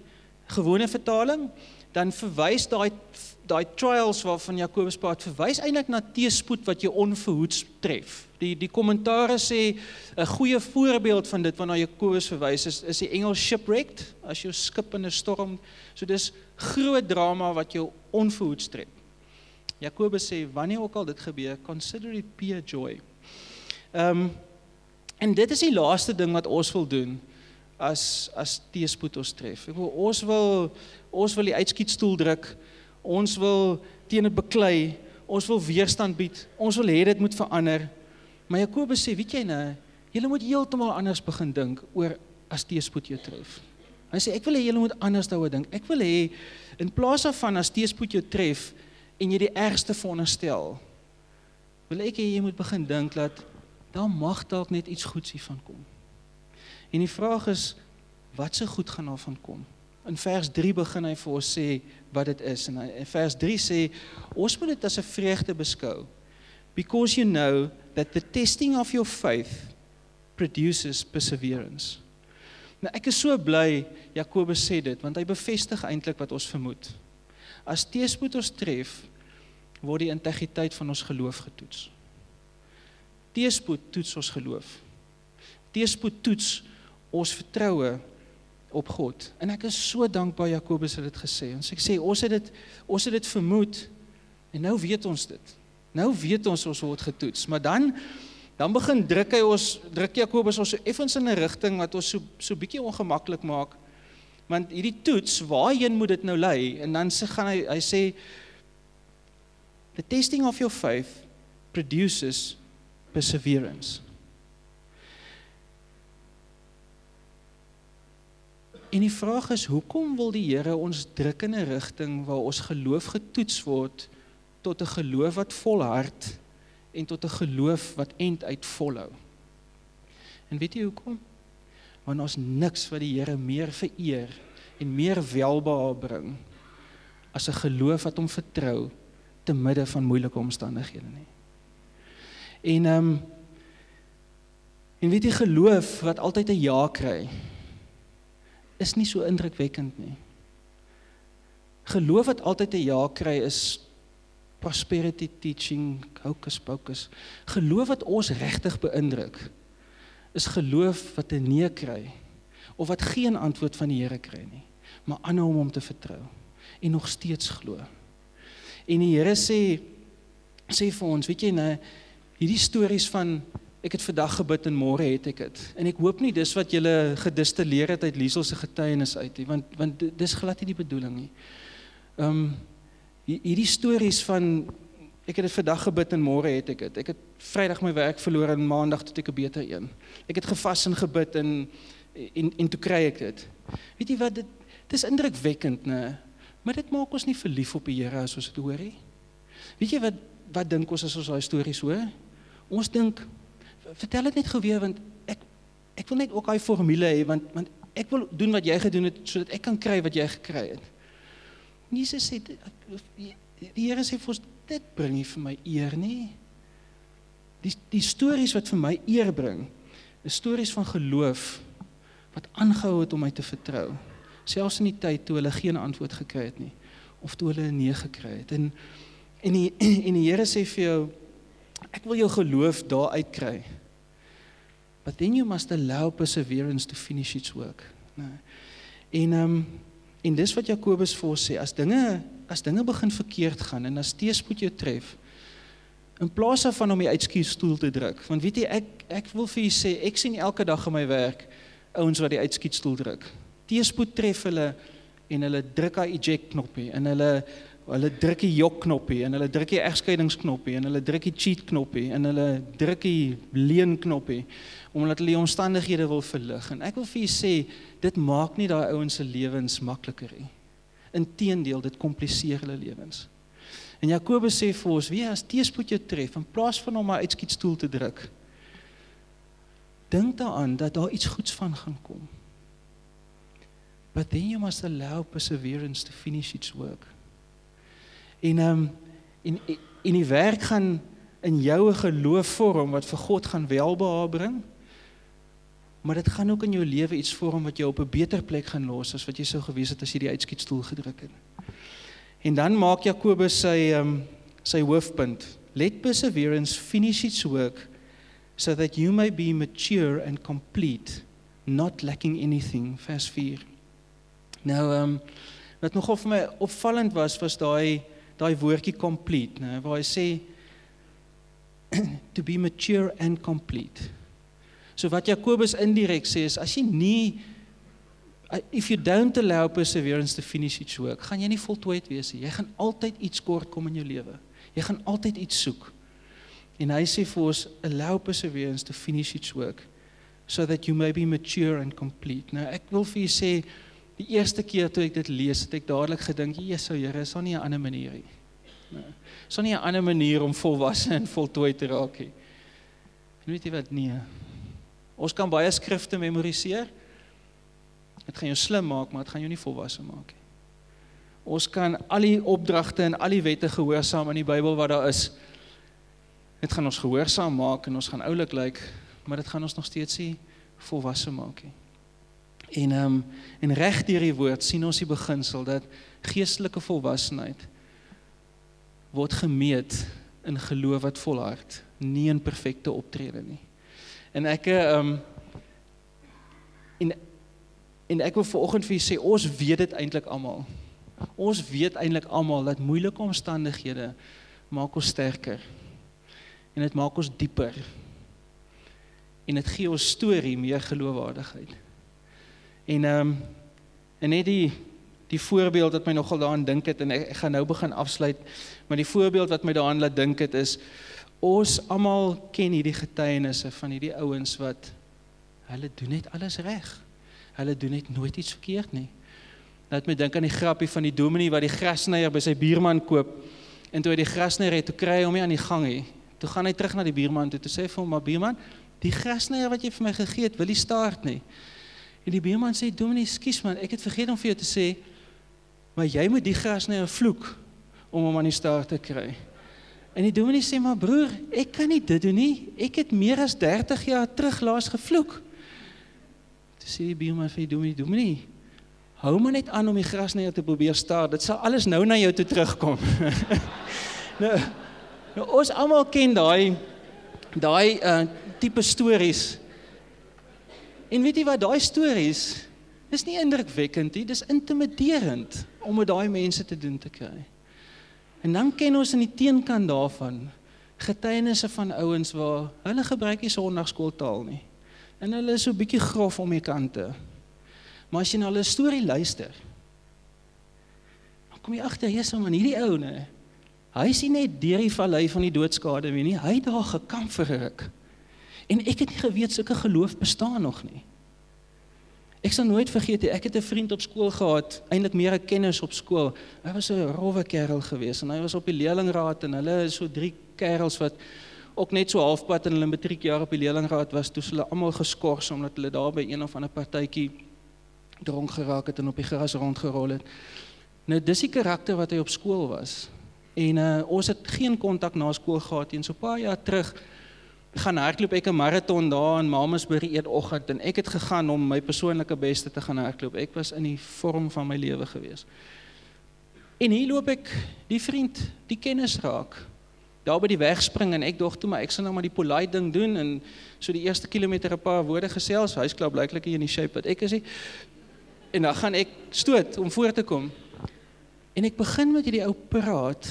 gewone vertaling, dan verwys daai trials waarvan Jakobus praat, verwys eintlik na teëspoed wat jou onverhoeds tref. Die kommentare sê, 'n goeie voorbeeld van dit waarna Jakobus verwys is die Engels shipwrecked, as jou skip in 'n storm, so dis groot drama wat jou onverhoeds tref. Jakobus sê, wanneer ook al dit gebeur, consider it pure joy. En dit is die laaste ding wat ons wil doen as teëspoed ons tref. Ons wil die uitskietstoel druk, ons wil teen dit beklei, ons wil weerstand bied, ons wil hê dit moet verander. Maar Jakobus sê, weet jy nou, julle moet heeltemal anders begin dink oor as teëspoed jou tref. Hy sê, ek wil hê julle moet anders daaroor dink. Ek wil hê, in plaas daarvan as teëspoed jou tref, en jy die ergste veronderstel, wil ek hê jy moet begin dink dat daar mag dalk net iets goeds hiervan kom. En die vraag is, wat se goed gaan daarvan kom? In vers 3 begin hy vir ons sê wat dit is. En in vers 3 sê, ons moet dit as 'n vreugde beskou. Because you know that the testing of your faith produces perseverance. Nou ek is so bly, Jakobus sê dit, want hy bevestig eintlik wat ons vermoed. As teëspoed ons tref, word die integriteit van ons geloof getoets. Teëspoed toets ons geloof. Teëspoed toets ons vertroue op God. En ek is so dankbaar Jakobus het dit gesê. Ons sê ons het dit vermoed en nou weet ons dit. Nou weet ons word getoets, maar dan begin druk Jakobus ons so effens in 'n rigting wat ons so bietjie ongemaklik maak. Want hierdie toets, waarheen moet dit nou lei? En dan gaan hy sê the testing of your faith produces perseverance. En die vraag is, hoekom wil die Here ons druk in 'n rigting waar ons geloof getoets word tot 'n geloof wat volhard en tot 'n geloof wat end uit volhou? En weet jy hoekom? Want ons niks wat die Here meer vereer en meer welbehae bring as 'n geloof wat hom vertrou te midde van moeilike omstandighede nie. En weet jy, geloof wat altyd 'n ja kry, is nie so indrukwekkend nie. Geloof wat altyd 'n ja kry is prosperity teaching, hocus pocus. Geloof wat ons regtig beïndruk, is geloof wat 'n nee kry, of wat geen antwoord van die Here kry nie, maar aanhou om hom te vertrou, en nog steeds glo. En die Here sê vir ons, weet jy nou, hierdie stories van, ek het vandag gebid en môre het ek dit, en ek hoop nie dis wat julle gedistilleer het uit Liesel se getuienis uit nie, want dis glad nie die bedoeling nie. Hierdie stories van, ek het dit vandag gebid en môre het ek dit, ek het Vrydag my werk verloor en Maandag tot ek 'n beter een, ek het gevas en gebid en toe kry ek dit. Weet jy wat, dit is indrukwekkend, nee, maar dit maak ons nie verlief op die Here as ons dit hoor nie. Weet jy wat dink ons as ons daai stories hoor? Ons dink, vertel dit net gou weer, want ek wil net ook daai formule hê, want ek wil doen wat jy gedoen het, sodat ek kan kry wat jy gekry het. Jesus sê, die Here sê vir ons, dit bring nie vir my eer nie. Die stories wat vir my eer bring, is stories van geloof, wat aangehou het om my te vertrou. Selfs in die tyd toe hulle geen antwoord gekry het nie, of toe hulle 'n nee gekry het. En die Here sê vir jou, ek wil jou geloof daar uitkry. But then you must allow perseverance to finish its work. En dis wat Jakobus vir ons sê, as dinge begin verkeerd gaan, en as teëspoed jou tref, in plaas daarvan om die uitskietstoel te druk, want weet jy, ek wil vir jy sê, ek sien elke dag in my werk, ouens wat die uitskietstoel druk. Teëspoed tref hulle, en hulle druk die eject knoppie, en hulle druk die jok knoppie, en hulle druk die egskeidingsknoppie, en hulle druk die cheat knoppie, en hulle druk die leen knoppie, omdat hulle die omstandighede wil verlig. En ek wil vir jy sê, dit maak nie daai ouens se lewens makliker nie. Inteendeel, dit kompliseer hulle lewens. En Jakobus sê vir ons, wie as teëspoed jou tref, in plaas van om 'n uitskietstoel te druk, dink daaraan dat daar iets goeds van gaan kom. But then you must allow perseverance to finish its work. En die werk gaan in jou 'n geloof vorm wat vir God gaan welbehae bring, maar dit gaan ook in jou lewe iets vorm wat jou op 'n beter plek gaan los as wat jy sou gewees het as jy die uitskietstoel gedruk het. En dan maak Jakobus sy hoofpunt. Let perseverance finish its work so that you may be mature and complete, not lacking anything. Vers 4. Nou, wat nogal vir my opvallend was daai woordjie complete, waar hy sê, to be mature and complete. So wat Jakobus indirek sê is, as jy nie, if you don't allow perseverance to finish its work, gaan jy nie voltooid wees nie. Jy gaan altyd iets kort kom in jou lewe. Jy gaan altyd iets soek. En hy sê vir ons, allow perseverance to finish its work, so that you may be mature and complete. Nou ek wil vir jy sê, die eerste keer toe ek dit lees, het ek dadelik gedink, Jesu Here, is daar nie 'n ander manier nie. Is daar nie 'n ander manier om volwasse en voltooi te raak nie. En weet jy wat, nee. Ons kan baie skrifte memoriseer, het gaan jou slim maak, maar het gaan jou nie volwasse maak nie. Ons kan al die opdragte en al die wette gehoorsaam in die Bybel wat daar is, het gaan ons gehoorsaam maak en ons gaan oulik lyk, maar dit gaan ons nog steeds nie volwasse maak nie. En reg deur die woord sien ons die beginsel dat geestelike volwassenheid word gemeet in geloof wat volhard, nie in perfekte optrede nie. En ek wil vanoggend vir julle sê, ons weet dit eintlik almal. Ons weet eintlik almal dat moeilike omstandighede maak ons sterker. En dit maak ons dieper. En dit gee ons storie meer geloofwaardigheid. En net die voorbeeld wat my nogal daaraan dink het, en ek gaan nou begin afsluit, maar die voorbeeld wat my daaraan laat dink het is, ons almal ken hierdie getuienisse van hierdie ouens wat, hulle doen net alles reg. Hulle doen net nooit iets verkeerd nie. Laat my dink aan die grappie van die dominee wat die grasnyer by sy buurman koop, en toe hy die grasnyer het, toe kry hy hom nie aan die gang nie. Toe gaan hy terug na die buurman toe, toe sê hy vir hom, maar buurman, die grasnyer wat jy vir my gegee het, wil nie staart nie. En die buurman sê, dominee, skus man, ek het vergeet om vir jou te sê, maar jy moet die grasnyer vloek, om hom aan die staart te kry. En die dominee sê, maar broer, ek kan nie dit doen nie, ek het meer as 30 jaar terug laas gevloek. Toe sê die buurman vir die dominee, hou maar net aan om die grasnyer te probeer staar, dit sal alles nou na jou toe terugkom. nou, ons almal ken daai tipe stories. En weet jy wat, daai stories is nie indrukwekkend nie, dis intimiderend om met daai mense te doen te kry. En dan ken ons in die teenkant daarvan getuienisse van ouens waar hulle gebruik nie sondagskooltaal nie. En hulle is so bietjie grof om die kante. Maar as jy na hulle storie luister, dan kom jy agter, Jesus man, hierdie ou nee, hy is nie net deur die vallei van die doodskade nie, hy het daar gekamp vir 'n ruk. En ek het nie geweet sulke geloof bestaan nog nie. Ek sal nooit vergeet, ek het 'n vriend op skool gehad, eintlik meer 'n kennis op skool. Hy was 'n rowwe kerel geweest en hy was op die leerlingraad en hulle is so 3 kerels wat ook net so halfpad in hulle matriekjaar op die leerlingraad was, toe hulle almal geskort omdat hulle daar by een of ander partytjie dronk geraak het en op die gras rondgerol het. Nou dis die karakter wat hy op skool was. En ons het geen kontak na skool gehad en so 'n paar jaar terug gaan hardloop ek 'n marathon daar in Mamasbury eetoggend en ek het gegaan om my persoonlike beste te gaan hardloop. Ek was in die vorm van my lewe gewees. En hier loop ek die vriend, die kennis raak. Daar by die weg spring en ek dog toe maar ek sal nou maar die polite ding doen en so die eerste kilometer 'n paar woorde gesels. Hy's klaar blyklik in die shape wat ek is nie. En dan gaan ek stoot om voor te kom. En ek begin met hierdie ou praat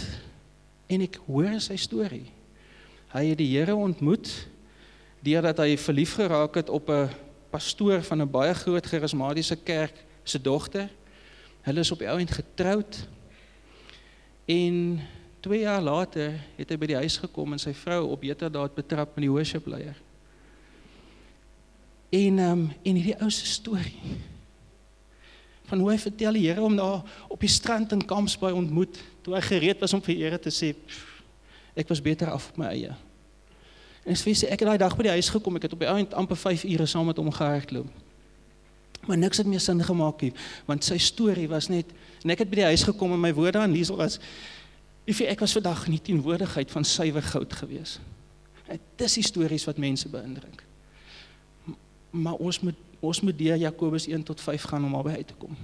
en ek hoor sy storie. Hy het die Here ontmoet, deurdat hy verlief geraak het op 'n pastoor van 'n baie groot charismatiese kerk se dogter. Hulle is op die ouend getroud. En 2 jaar later het hy by die huis gekom en sy vrou op heterdaad betrap met die worshipleier. En hierdie ou se storie van hoe hy vertel die Here om daar op die strand in Kampsbaai ontmoet, toe hy gereed was om vir die Here te sê, ek was beter af op my eie. En ek het daai dag by die huis gekom, ek het op die ouend amper 5 ure saam met hom gehardloop. Maar niks het meer sin gemaak nie, want sy storie was net, en ek het by die huis gekom en my woorde aan Liesel was, ek was vandag in die teenwoordigheid van suiwer goud gewees. Dis die stories wat mense beïndruk. Maar ons moet deur Jakobus 1 tot 5 gaan om albei uit te kom.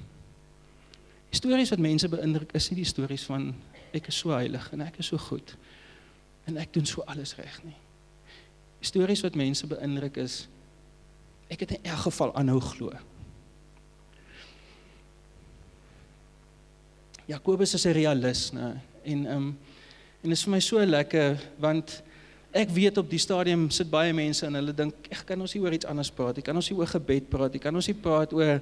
Die stories wat mense beïndruk is nie die stories van ek is so heilig en ek is so goed en ek doen so alles reg nie. Die stories wat mense beïndruk is ek het in elk geval aanhou glo. Jakobus is 'n realist, né? En is vir my so lekker want Ek weet op die stadium sit baie mense en hulle dink, ek kan ons nie oor iets anders praat, ek kan ons nie oor gebed praat, ek kan ons nie praat oor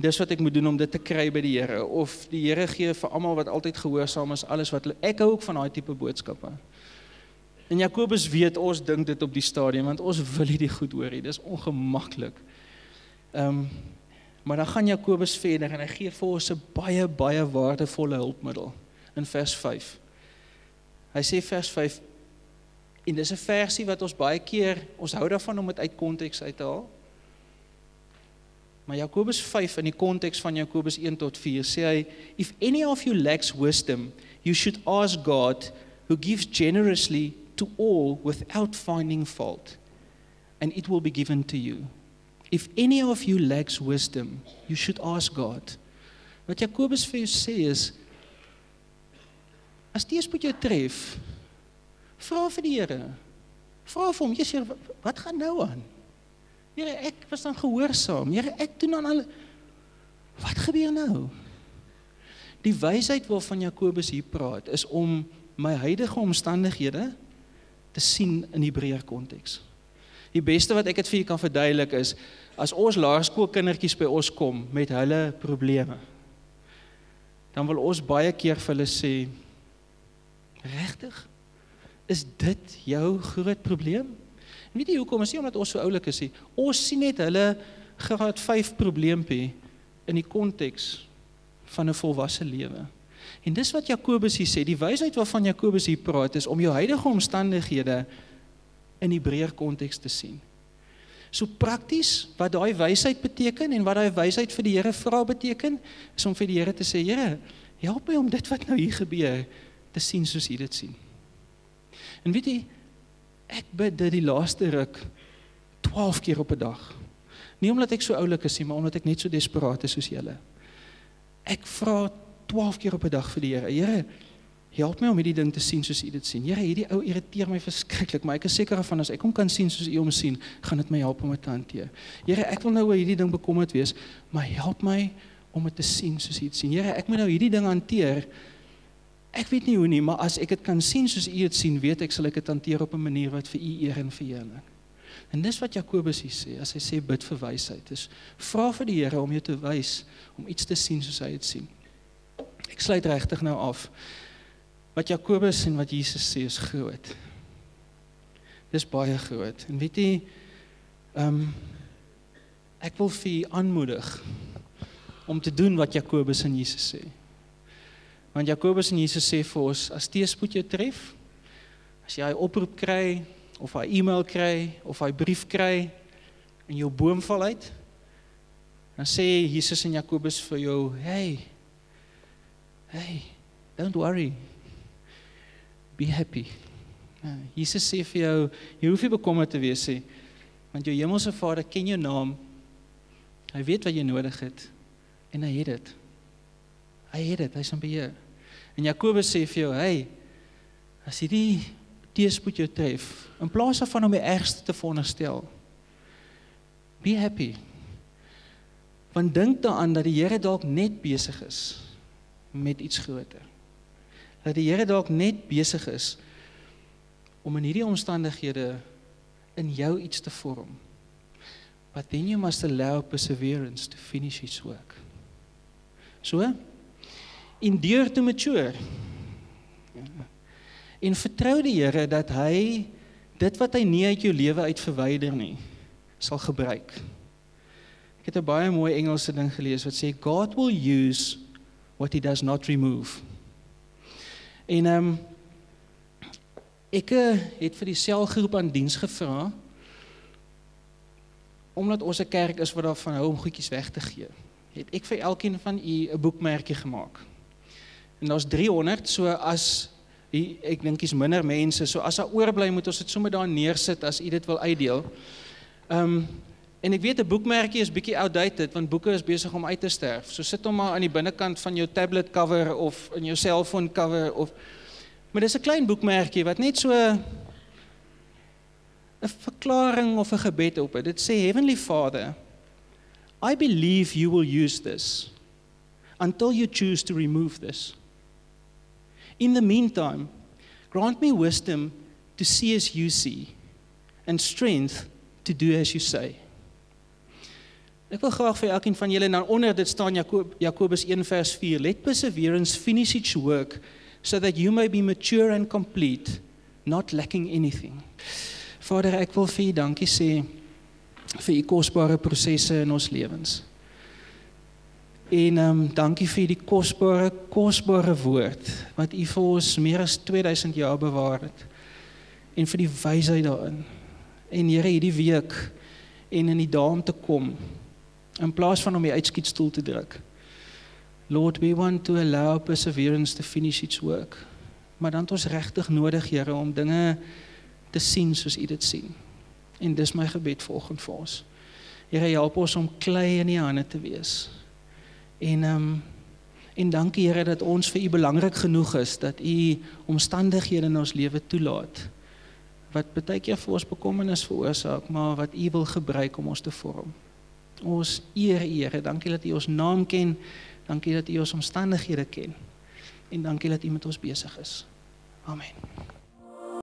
dis wat ek moet doen om dit te kry by die Here, of die Here gee vir almal wat altyd gehoorsaam is, alles wat hulle, ek hou ook van daai tipe boodskappe. En Jakobus weet, ons dink dit op die stadium, want ons wil nie die goed hoor nie, dis ongemaklik. Maar dan gaan Jakobus verder, en hy gee vir ons 'n baie, baie waardevolle hulpmiddel, in vers 5. Hy sê vers 5, en dis 'n versie wat ons baie keer, ons hou daarvan om dit uit konteks uit te haal, maar Jakobus 5 in die konteks van Jakobus 1 tot 4 sê hy, if any of you lacks wisdom, you should ask God, who gives generously to all without finding fault, and it will be given to you. If any of you lacks wisdom, you should ask God. Wat Jakobus vir jou sê is, as teëspoed jou tref, vra vir die Here, vra vir hom, Here, wat gaan nou aan? Here, ek was dan gehoorsaam, Here, ek doen aan alle, wat gebeur nou? Die wysheid waarvan Jakobus hier praat, is om my huidige omstandighede te sien in die breër konteks. Die beste wat ek het vir julle kan verduidelik is, as ons laerskoolkindertjies by ons kom met hulle probleme, dan wil ons baie keer vir hulle sê, regtig, is dit jou groot probleem? En weet jy hoekom, is nie omdat ons so oulik is nie, ons sien net hulle graad 5 probleempie in die konteks van 'n volwasse lewe. En dis wat Jakobus hier sê, die wysheid waarvan Jakobus hier praat, is om jou huidige omstandighede in die breër konteks te sien. So prakties, wat daai wysheid beteken, en wat daai wysheid vir die Here vra beteken, is om vir die Here te sê, Here, help my om dit wat nou hier gebeur, te sien soos U dit sien. En weet jy, ek bid dit die laaste ruk 12 keer op 'n dag. Nie omdat ek so oulik is nie, maar omdat ek net so desperaat is soos julle. Ek vra 12 keer op 'n dag vir die Here, Here, help my om hierdie ding te sien soos U dit sien. Here, hierdie ou irriteer my verskriklik, maar ek is seker van as ek hom kan sien soos U hom sien, gaan dit my help om dit te hanteer. Here, ek wil nou oor hierdie ding bekommerd wees, maar help my om dit te sien soos U dit sien. Here, ek moet nou hierdie ding hanteer. Ek weet nie hoe nie, maar as ek dit kan sien soos U dit sien, weet ek sal ek dit hanteer op 'n manier wat vir U eer en verheerlik. En dis wat Jakobus hier sê, as hy sê bid vir wysheid, is vra vir die Here om jou te wys, om iets te sien soos hy dit sien. Ek sluit regtig nou af. Wat Jakobus en wat Jesus sê is groot. Dis baie groot. En weet jy, ek wil vir u aanmoedig om te doen wat Jakobus en Jesus sê. Want Jakobus en Jesus sê vir ons, as teëspoed jou tref, as jy 'n oproep kry, of 'n e-mail kry, of 'n brief kry, en jou boom val uit, dan sê Jesus en Jakobus vir jou, hey, don't worry, be happy. Jesus sê vir jou, jy hoef nie bekommerd te wees nie, want jou hemelse Vader ken jou naam, hy weet wat jy nodig het, en hy het dit. Hy is in beheer. En Jakobus sê vir jou, hey, as jy die teëspoed jou tref, in plaas van om die ergste te veronderstel, be happy. Want dink daaraan dat die Here dalk net besig is met iets groter. Dat die Here dalk net besig is om in hierdie omstandighede in jou iets te vorm. But then you must allow perseverance to finish His work. So, endure to mature. En vertrou die Here dat hy dit wat hy nie uit jou lewe uit verwyder nie, sal gebruik. Ek het 'n baie mooi Engelse ding gelees wat sê, God will use what He does not remove. En ek het vir die selgroep aan diens gevra, omdat ons 'n kerk is wat daarvan hou om goedjies weg te gee, het ek vir elkeen van u 'n boekmerkie gemaak. En daar's 300, so as ek dink is minder mense, so as daar oorbly moet ons dit sommer daar neersit as u dit wil uitdeel. En ek weet 'n boekmerkie is bietjie outdated, want boeke is besig om uit te sterf. So sit hom maar aan die binnekant van jou tablet cover of in jou selfoon cover maar dis 'n klein boekmerkie wat net so 'n verklaring of 'n gebed op het. Dit sê, Heavenly Father, I believe you will use this until you choose to remove this. In the meantime, grant me wisdom to see as you see, and strength to do as you say. Ek wil graag vir elkeen van julle, nou onder dit staan Jakobus 1 vers 4, let perseverance finish its work, so that you may be mature and complete, not lacking anything. Vader, ek wil vir u dankie sê, vir u kosbare prosesse in ons lewens. En dankie vir die kosbare woord, wat u vir ons meer as 2000 jaar bewaar het, en vir die wysheid daarin. En Here, hierdie week, en in die dae om te kom, in plaas van om die uitskietstoel te druk. Lord, we want to allow perseverance to finish its work. Maar dan het ons regtig nodig, Here, om dinge te sien soos u dit sien. En dis my gebed vanoggend vir ons. Here, help ons om klei in die hande te wees. En dankie, Here, dat ons vir u belangrik genoeg is, dat u omstandighede in ons lewe toelaat, wat baie keer vir ons bekommernis veroorsaak, maar wat u wil gebruik om ons te vorm. Ons eer u, Here, dankie dat u ons naam ken, dankie dat u ons omstandighede ken, en dankie dat u met ons besig is. Amen.